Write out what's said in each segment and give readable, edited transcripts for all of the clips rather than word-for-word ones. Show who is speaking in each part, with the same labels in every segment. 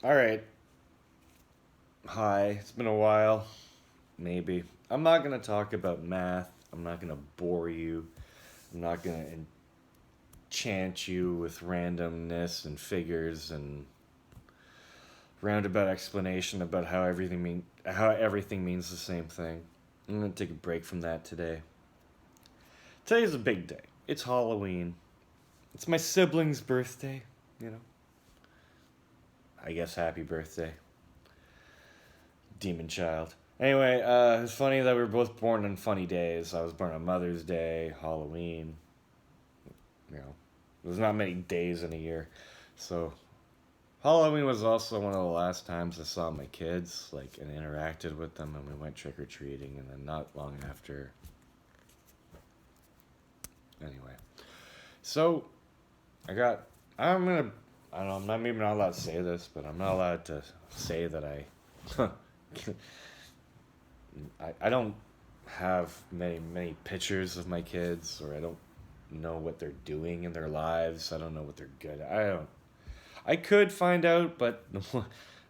Speaker 1: Alright. Hi, it's been a while. Maybe. I'm not going to talk about math. I'm not going to bore you. I'm not going to enchant you with randomness and figures and roundabout explanation about how everything means the same thing. I'm going to take a break from that today. Today's a big day. It's Halloween. It's my sibling's birthday, you know. I guess happy birthday, demon child. Anyway, it's funny that we were both born on funny days. I was born on Mother's Day, Halloween. You know, there's not many days in a year. So, Halloween was also one of the last times I saw my kids, like, and interacted with them, and we went trick or treating, and then not long after. Anyway, so, I'm gonna, I don't know, I'm not maybe not allowed to say this, but I'm not allowed to say that I don't have many pictures of my kids, or I don't know what they're doing in their lives. I don't know what they're good at. I could find out, but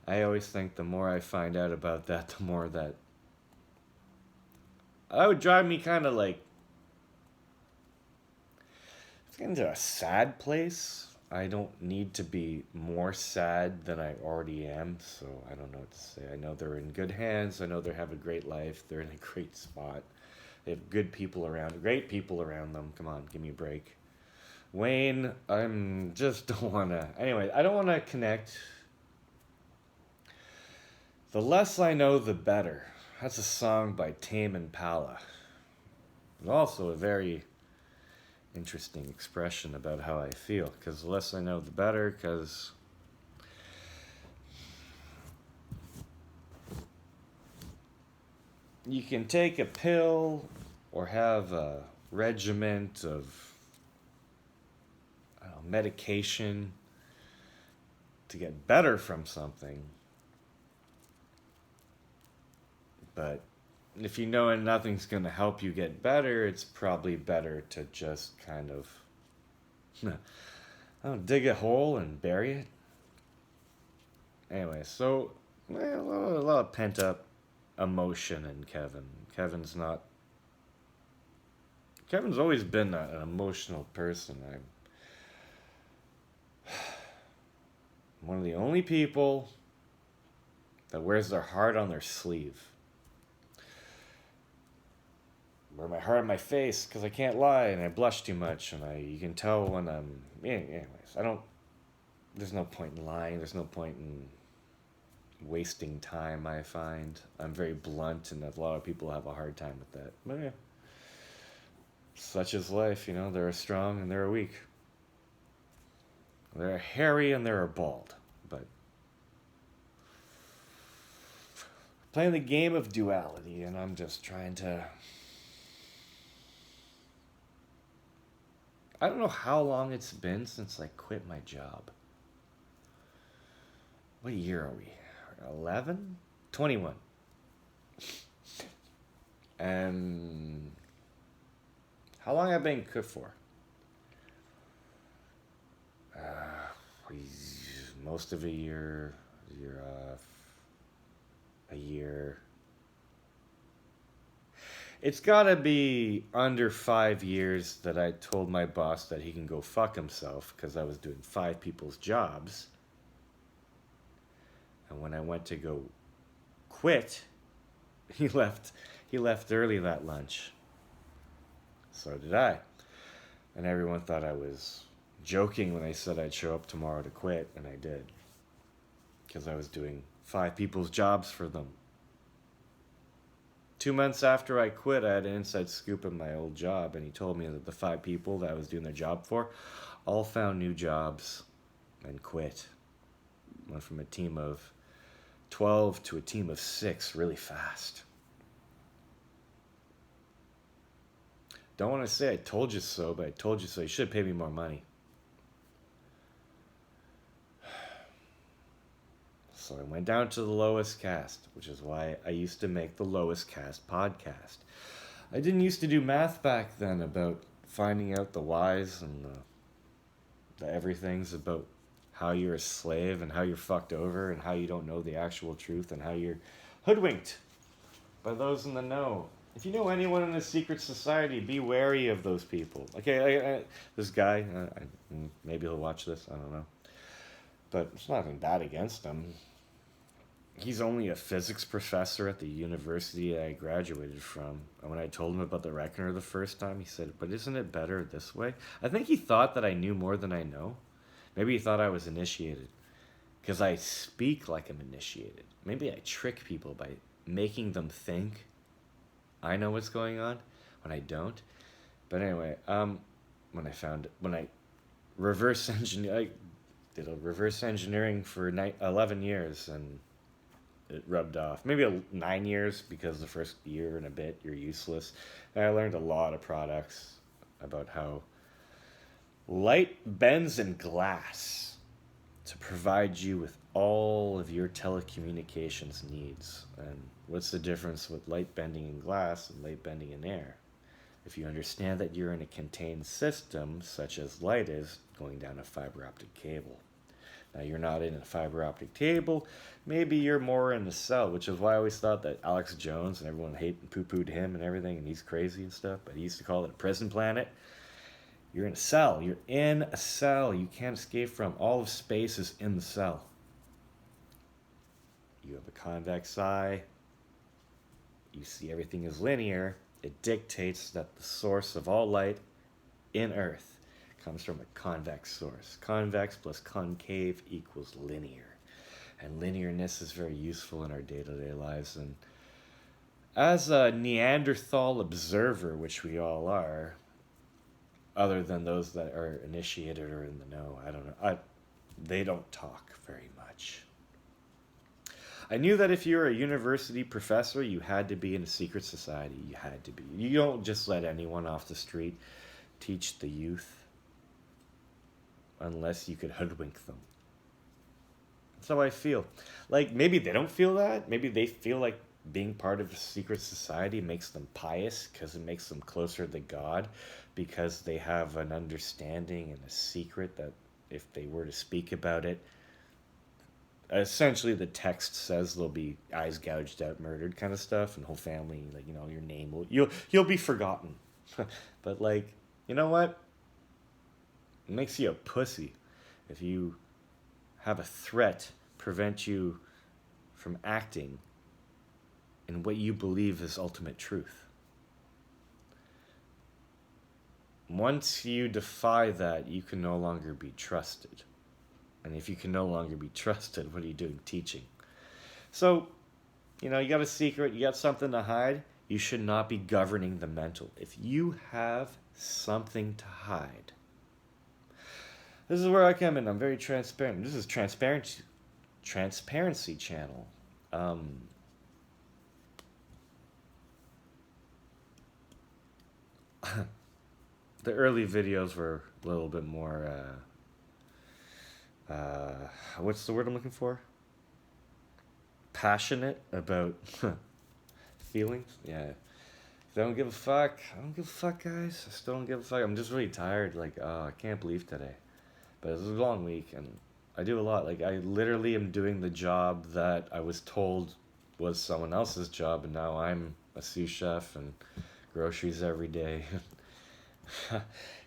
Speaker 1: I always think the more I find out about that, the more that would drive me kind of like into a sad place. I don't need to be more sad than I already am, so I don't know what to say. I know they're in good hands. I know they have a great life. They're in a great spot. They have good people around, great people around them. Come on, give me a break. Wayne, I'm just don't want to. Anyway, I don't want to connect. The less I know, the better. That's a song by Tame Impala. And also a very interesting expression about how I feel. Because the less I know, the better. Because you can take a pill or have a regiment of medication to get better from something. But if you know nothing's going to help you get better, it's probably better to just kind of dig a hole and bury it. Anyway, so a lot of pent up emotion in Kevin. Kevin's always been an emotional person. I'm one of the only people that wears their heart on their sleeve. Wear my heart on my face because I can't lie and I blush too much, and you can tell when I'm. Anyways, there's no point in lying. There's no point in wasting time. I find I'm very blunt, and a lot of people have a hard time with that. But yeah, such is life, you know. There are strong and there are weak. There are hairy and there are bald, but playing the game of duality, and I'm just trying to. I don't know how long it's been since I quit my job. What year are we? 11? 21. And how long have I been quit for? Most of a year off, a year. It's gotta be under 5 years that I told my boss that he can go fuck himself because I was doing 5 people's jobs. And when I went to go quit, he left early that lunch. So did I. And everyone thought I was joking when I said I'd show up tomorrow to quit, and I did. Because I was doing 5 people's jobs for them. 2 months after I quit, I had an inside scoop in my old job, and he told me that the 5 people that I was doing their job for all found new jobs and quit. Went from a team of 12 to a team of 6 really fast. Don't want to say I told you so, but I told you so. You should pay me more money. So I went down to the lowest cast, which is why I used to make the lowest cast podcast. I didn't used to do math back then about finding out the whys and the everythings about how you're a slave and how you're fucked over and how you don't know the actual truth and how you're hoodwinked by those in the know. If you know anyone in a secret society, be wary of those people. Okay, this guy, maybe he'll watch this, I don't know. But it's nothing bad against him. He's only a physics professor at the university I graduated from. And when I told him about the Reckoner the first time, he said, but isn't it better this way? I think he thought that I knew more than I know. Maybe he thought I was initiated. Because I speak like I'm initiated. Maybe I trick people by making them think I know what's going on when I don't. But anyway, when I reverse engineer, I did a reverse engineering for 11 years and it rubbed off. Maybe 9 years because the first year and a bit you're useless. And I learned a lot of products about how light bends in glass to provide you with all of your telecommunications needs. And what's the difference with light bending in glass and light bending in air? If you understand that you're in a contained system, such as light is going down a fiber optic cable. Now, you're not in a fiber optic cable. Maybe you're more in the cell, which is why I always thought that Alex Jones, and everyone hated and poo-pooed him and everything, and he's crazy and stuff, but he used to call it a prison planet. You're in a cell. You're in a cell you can't escape from. All of space is in the cell. You have a convex eye. You see everything is linear. It dictates that the source of all light in Earth comes from a convex source. Convex plus concave equals linear. And linearness is very useful in our day-to-day lives. And as a Neanderthal observer, which we all are, other than those that are initiated or in the know, I don't know. They don't talk very much. I knew that if you were a university professor, you had to be in a secret society. You had to be. You don't just let anyone off the street teach the youth unless you could hoodwink them. That's how I feel. Like, maybe they don't feel that. Maybe they feel like being part of a secret society makes them pious because it makes them closer to God, because they have an understanding and a secret that if they were to speak about it, essentially the text says they'll be eyes gouged out, murdered kind of stuff, and whole family, like, you know, your name will, you'll be forgotten. But, like, you know what? It makes you a pussy if you have a threat prevent you from acting in what you believe is ultimate truth. Once you defy that, you can no longer be trusted. And if you can no longer be trusted, what are you doing teaching? So, you know, you got a secret, you got something to hide, you should not be governing the mental. If you have something to hide, this is where I come in. I'm very transparent. This is transparency channel. The early videos were a little bit more, what's the word I'm looking for? Passionate about feelings? Yeah. I don't give a fuck. I don't give a fuck, guys. I still don't give a fuck. I'm just really tired. Like, I can't believe today. But it was a long week, and I do a lot. Like, I literally am doing the job that I was told was someone else's job, and now I'm a sous chef and groceries every day.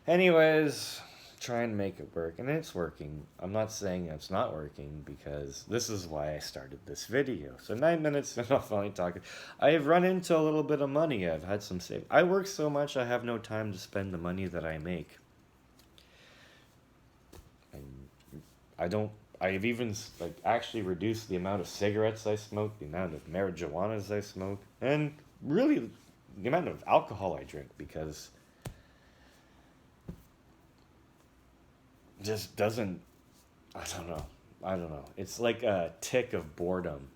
Speaker 1: Anyways, try and make it work, and it's working. I'm not saying it's not working, because this is why I started this video. So 9 minutes and I'm finally talking. I have run into a little bit of money. I've had some save. I work so much I have no time to spend the money that I make. And I've even like actually reduced the amount of cigarettes I smoke, the amount of marijuanas I smoke, and really the amount of alcohol I drink, because just doesn't, I don't know. It's like a tick of boredom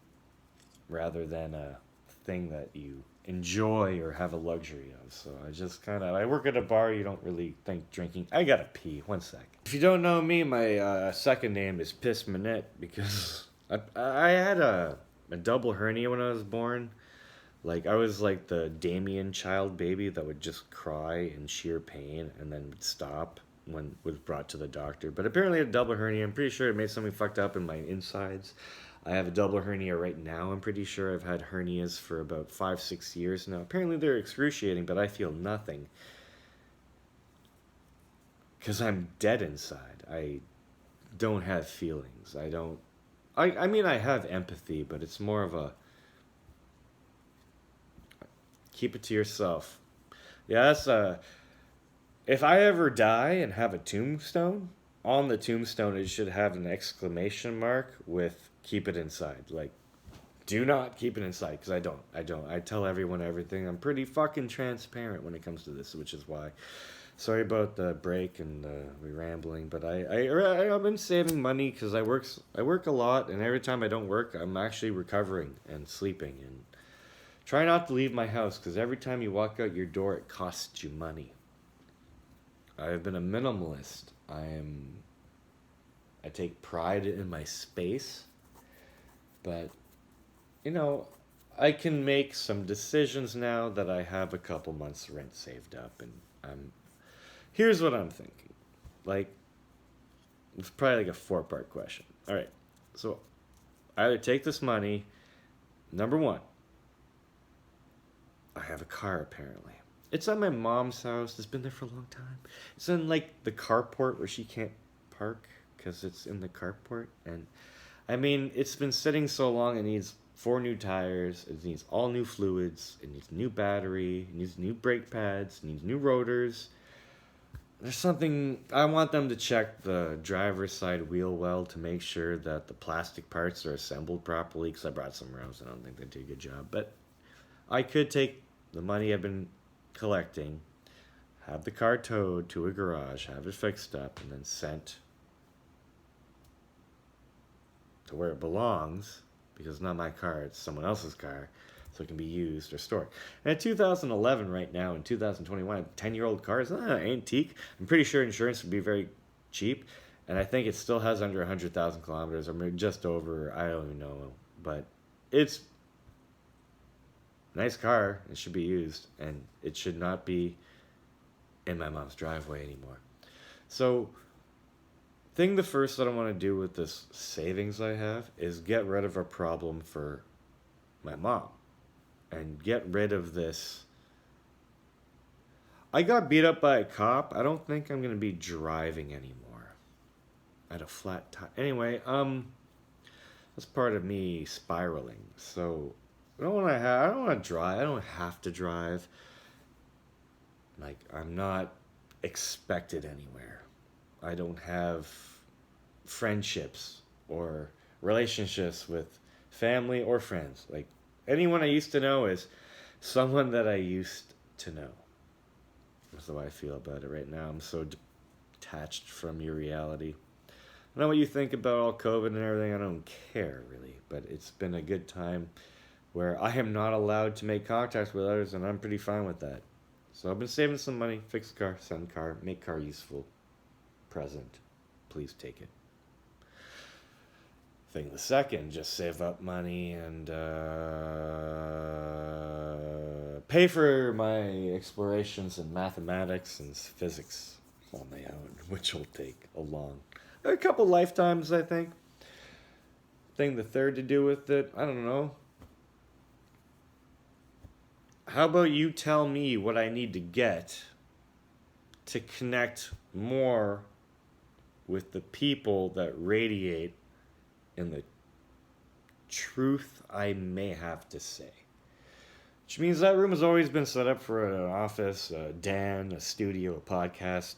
Speaker 1: rather than a thing that you enjoy or have a luxury of. So I work at a bar. You don't really think drinking. I gotta pee. 1 sec. If you don't know me, my second name is Piss Manette, because I had a double hernia when I was born. Like, I was like the Damien child baby that would just cry in sheer pain and then would stop. when was brought to the doctor. But apparently a double hernia. I'm pretty sure it made something fucked up in my insides. I have a double hernia right now. I'm pretty sure I've had hernias for about 5-6 years now. Apparently they're excruciating, but I feel nothing. Because I'm dead inside. I don't have feelings. I don't. I mean, I have empathy, but it's more of a keep it to yourself. Yeah, that's if I ever die and have a tombstone, on the tombstone it should have an exclamation mark with keep it inside. Like, do not keep it inside, because I don't. I tell everyone everything. I'm pretty fucking transparent when it comes to this, which is why. Sorry about the break and we rambling, but I've been saving money because I work a lot, and every time I don't work, I'm actually recovering and sleeping, and try not to leave my house because every time you walk out your door, it costs you money. I've been a minimalist. I take pride in my space, but you know, I can make some decisions now that I have a couple months rent saved up, and here's what I'm thinking. Like, it's probably like a 4-part question. All right. So, I either take this money. Number one, I have a car apparently. It's at my mom's house. It's been there for a long time. It's in like the carport where she can't park because it's in the carport. And I mean, it's been sitting so long. It needs 4 new tires. It needs all new fluids. It needs new battery. It needs new brake pads. It needs new rotors. There's something, I want them to check the driver's side wheel well to make sure that the plastic parts are assembled properly, because I brought some around, so I don't think they did a good job. But I could take the money I've been collecting, have the car towed to a garage, have it fixed up, and then sent to where it belongs, because it's not my car, it's someone else's car, so it can be used or stored. And in 2011 right now, in 2021, a 10-year-old car is not an antique. I'm pretty sure insurance would be very cheap, and I think it still has under 100,000 kilometers, or maybe just over, I don't even know. But it's a nice car. It should be used, and it should not be in my mom's driveway anymore. So, the first that I want to do with this savings I have is get rid of a problem for my mom. And get rid of this. I got beat up by a cop. I don't think I'm going to be driving anymore. I had a flat tire. Anyway, that's part of me spiraling. So, I don't want to drive. I don't have to drive. Like, I'm not expected anywhere. I don't have friendships or relationships with family or friends. Like, anyone I used to know is someone that I used to know. That's the way I feel about it right now. I'm so detached from your reality. I know what you think about all COVID and everything. I don't care, really. But it's been a good time where I am not allowed to make contacts with others, and I'm pretty fine with that. So I've been saving some money. Fix car, send car, make car useful. Present. Please take it. The second, just save up money and pay for my explorations in mathematics and physics on my own, which will take a couple lifetimes, I think. The third to do with it, I don't know. How about you tell me what I need to get to connect more with the people that radiate in the truth I may have to say. Which means that room has always been set up for an office, a den, a studio, a podcast.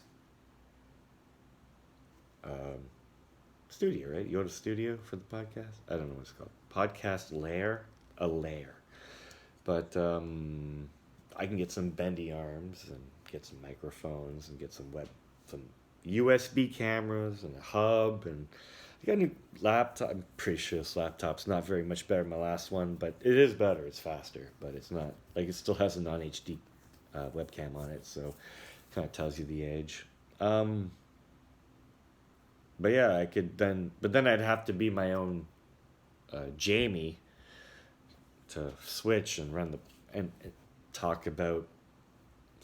Speaker 1: Studio, right? You go to studio for the podcast? I don't know what it's called. Podcast layer? A layer. But I can get some bendy arms and get some microphones and get some USB cameras and a hub, and I got a new laptop. I'm pretty sure this laptop's not very much better than my last one, but it is better. It's faster, but it's not, like, it still has a non-HD webcam on it, so it kind of tells you the age. But yeah, I could but then I'd have to be my own Jamie to switch and and talk about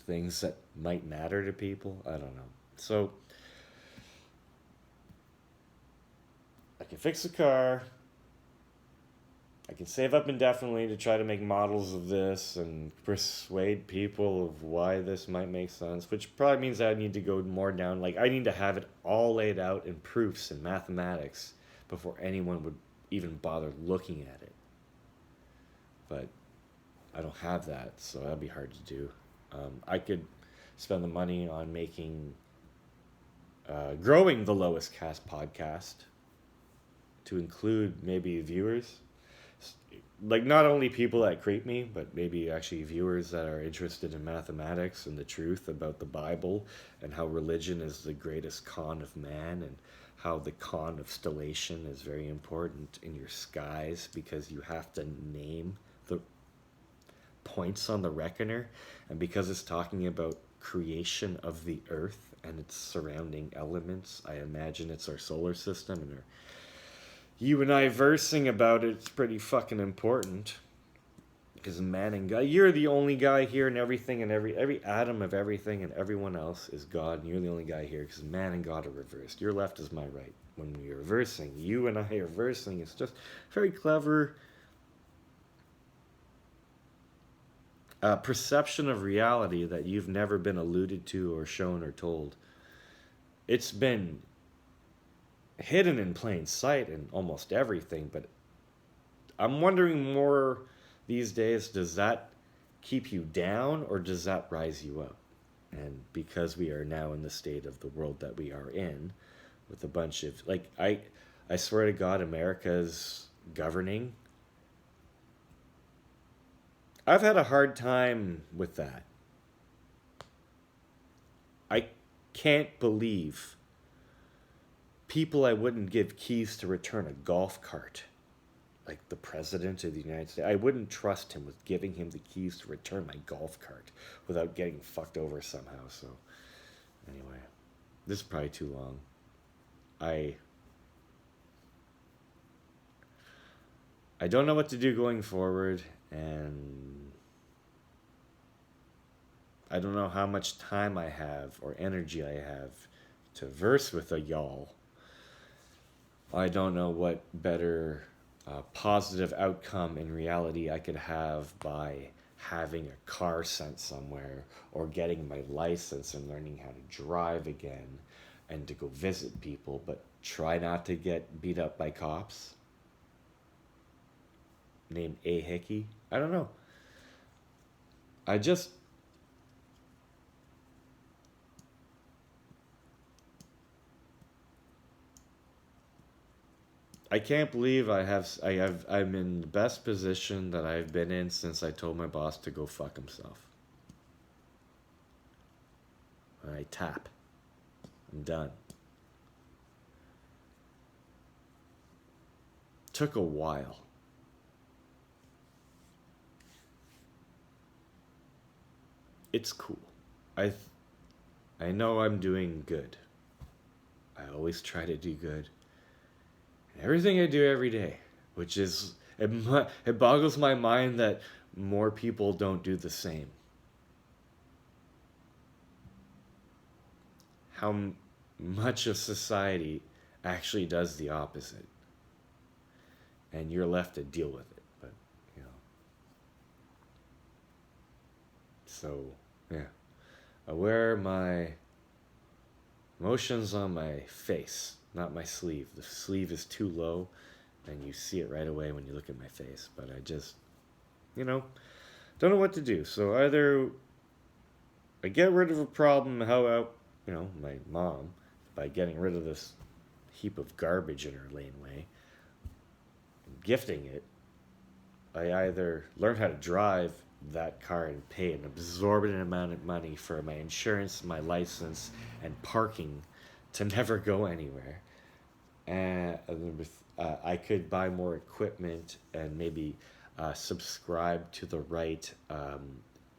Speaker 1: things that might matter to people. I don't know. So can fix a car. I can save up indefinitely to try to make models of this and persuade people of why this might make sense, which probably means I need to go more down. Like, I need to have it all laid out in proofs and mathematics before anyone would even bother looking at it. But I don't have that, so that'd be hard to do. I could spend the money on growing the Lowest Cast podcast to include maybe viewers. Like, not only people that creep me, but maybe actually viewers that are interested in mathematics and the truth about the Bible and how religion is the greatest con of man, and how the con of stellation is very important in your skies because you have to name the points on the reckoner, and because it's talking about creation of the earth and its surrounding elements, I imagine it's our solar system, and you and I versing about it, it's pretty fucking important. Because man and God, you're the only guy here, and everything, and every atom of everything, and everyone else is God, and you're the only guy here because man and God are reversed. Your left is my right. When we are reversing, you and I are reversing. It's just very clever perception of reality that you've never been alluded to or shown or told. It's been hidden in plain sight in almost everything, but I'm wondering more these days, does that keep you down or does that rise you up? And because we are now in the state of the world that we are in, with a bunch of, like, I swear to God, America's governing. I've had a hard time with that. I can't believe people I wouldn't give keys to return a golf cart, like the president of the United States. I wouldn't trust him with giving him the keys to return my golf cart without getting fucked over somehow. So anyway, this is probably too long. I don't know what to do going forward, and I don't know how much time I have or energy I have to verse with a y'all. I don't know what better positive outcome in reality I could have by having a car sent somewhere, or getting my license and learning how to drive again, and to go visit people, but try not to get beat up by cops named A. Hickey. I don't know. I can't believe I'm in the best position that I've been in since I told my boss to go fuck himself. I tap. I'm done. Took a while. It's cool. I know I'm doing good. I always try to do good. Everything I do every day, which is, it boggles my mind that more people don't do the same. How much of society actually does the opposite, and you're left to deal with it. But so yeah, I wear my emotions on my face, not my sleeve. The sleeve is too low, and you see it right away when you look at my face. But I just, don't know what to do. So either I get rid of a problem, how about, my mom, by getting rid of this heap of garbage in her laneway, gifting it. I either learn how to drive that car and pay an absorbent amount of money for my insurance, my license, and parking to never go anywhere. And I could buy more equipment and maybe subscribe to the right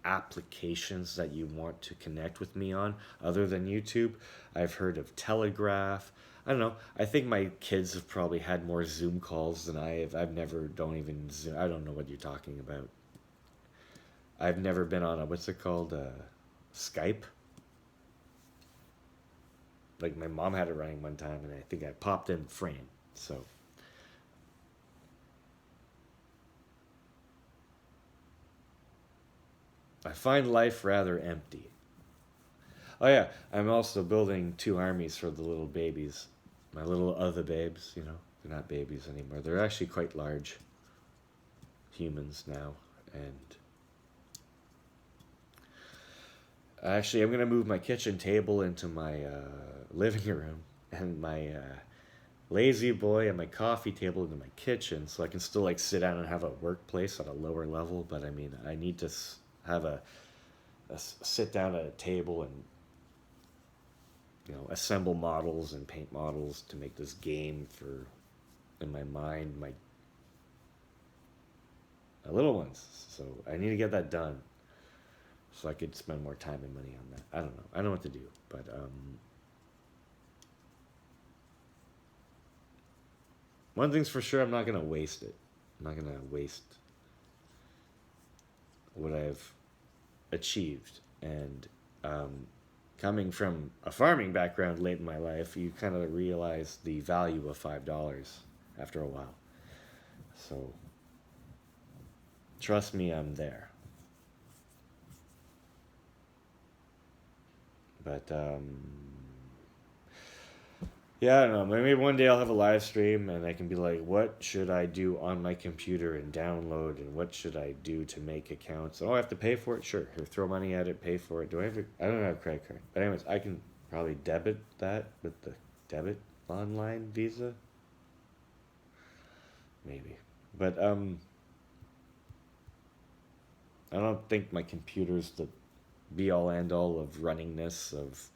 Speaker 1: applications that you want to connect with me on, other than YouTube. I've heard of Telegraph. I don't know. I think my kids have probably had more Zoom calls than I have. Don't even Zoom. I don't know what you're talking about. I've never been on what's it called? Skype. Like, my mom had it running one time, and I think I popped in frame. So I find life rather empty. Oh yeah, I'm also building 2 armies for the little babies. My little other babes, you know. They're not babies anymore. They're actually quite large humans now. And actually, I'm going to move my kitchen table into my living room and my lazy boy and my coffee table into my kitchen so I can still like sit down and have a workplace at a lower level. But I mean, I need to have a sit down at a table and assemble models and paint models to make this game for in my mind my little ones. So I need to get that done so I could spend more time and money on that. I don't know. I know what to do, but one thing's for sure, I'm not gonna waste it. I'm not gonna waste what I've achieved. And coming from a farming background late in my life, you kind of realize the value of $5 after a while. So trust me, I'm there. But yeah, I don't know. Maybe one day I'll have a live stream and I can be like, what should I do on my computer and download, and what should I do to make accounts? Oh, I have to pay for it? Sure. Here, throw money at it, pay for it. I don't have a credit card. But anyways, I can probably debit that with the debit online Visa. Maybe. But I don't think my computer's the be all end all of running this, of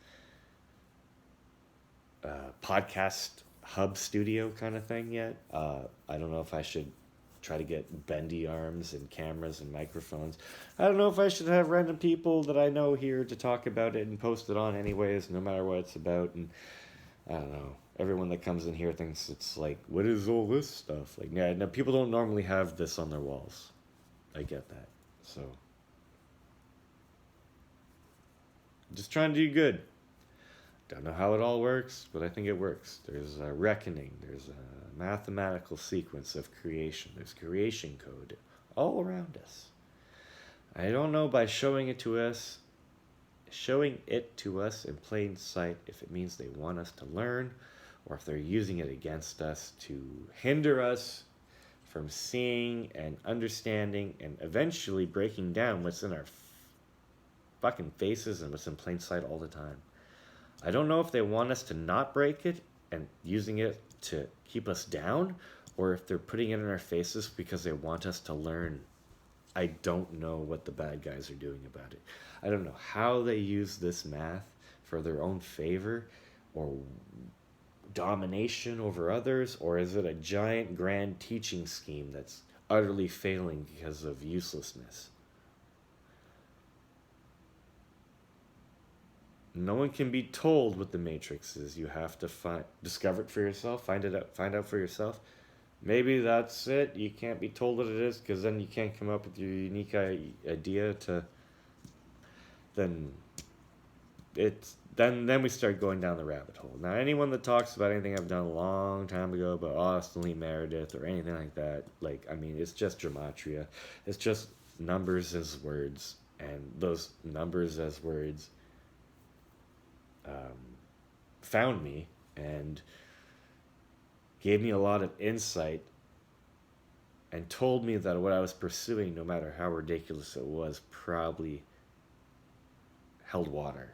Speaker 1: podcast hub studio kind of thing yet. I don't know if I should try to get bendy arms and cameras and microphones. I don't know if I should have random people that I know here to talk about it and post it on anyways, no matter what it's about. And I don't know. Everyone that comes in here thinks it's like, what is all this stuff? Like, yeah, no, people don't normally have this on their walls. I get that. So, just trying to do good. Don't know how it all works, but I think it works. There's a reckoning. There's a mathematical sequence of creation. There's creation code all around us. I don't know by showing it to us in plain sight if it means they want us to learn, or if they're using it against us to hinder us from seeing and understanding and eventually breaking down what's in our fucking faces and what's in plain sight all the time. I don't know if they want us to not break it and using it to keep us down, or if they're putting it in our faces because they want us to learn. I don't know what the bad guys are doing about it. I don't know how they use this math for their own favor or domination over others, or is it a giant grand teaching scheme that's utterly failing because of uselessness? No one can be told what the Matrix is. You have to discover it for yourself, find out for yourself. Maybe that's it. You can't be told what it is, because then you can't come up with your unique idea to. Then we start going down the rabbit hole. Now, anyone that talks about anything I've done a long time ago about Austin Lee Meredith or anything like that, it's just gematria. It's just numbers as words, and those numbers as words found me and gave me a lot of insight and told me that what I was pursuing, no matter how ridiculous it was, probably held water,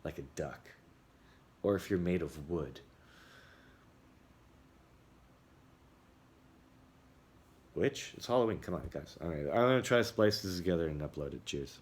Speaker 1: like a duck, or if you're made of wood. Which, it's Halloween, come on guys. Alright, I'm going to try to splice this together and upload it. Cheers.